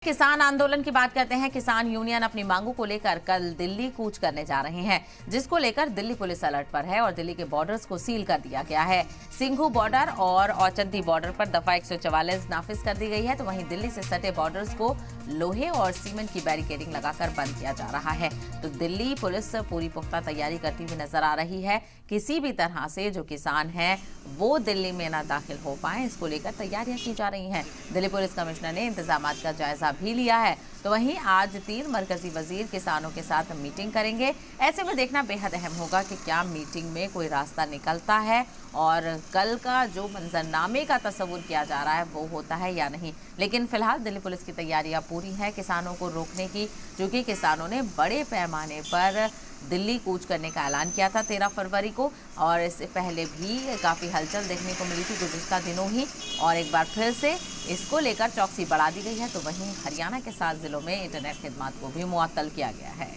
किसान आंदोलन की बात करते हैं। किसान यूनियन अपनी मांगों को लेकर कल दिल्ली कूच करने जा रहे हैं, जिसको लेकर दिल्ली पुलिस अलर्ट पर है और दिल्ली के बॉर्डर्स को सील कर दिया गया है। सिंघू बॉर्डर और औचंती बॉर्डर पर दफा 144 नाफिज कर दी गई है, तो वहीं दिल्ली से सटे बॉर्डर्स को लोहे और सीमेंट की बैरिकेडिंग लगाकर बंद किया जा रहा है। तो दिल्ली पुलिस पूरी पुख्ता तैयारी करती हुई नजर आ रही है। किसी भी तरह से जो किसान हैं वो दिल्ली में ना दाखिल हो पाए, इसको लेकर तैयारियां की जा रही हैं। दिल्ली पुलिस कमिश्नर ने इंतजाम का जायजा भी लिया है। तो वहीं आज 3 मरकजी वजीर किसानों के साथ मीटिंग करेंगे। ऐसे में देखना बेहद अहम होगा कि क्या मीटिंग में कोई रास्ता निकलता है और कल का जो मंजरनामे का तस्वुर किया जा रहा है वो होता है या नहीं। लेकिन फिलहाल दिल्ली पुलिस की तैयारियां पूरी हैं किसानों को रोकने की, क्योंकि किसानों ने बड़े पैमाने पर दिल्ली कूच करने का ऐलान किया था 13 फरवरी को, और इससे पहले भी काफ़ी हलचल देखने को मिली थी गुज़िश्ता दिनों ही, और एक बार फिर से इसको लेकर चौकसी बढ़ा दी गई है। तो वहीं हरियाणा के 7 जिलों में इंटरनेट खिदमात को भी मुअत्तल किया गया है।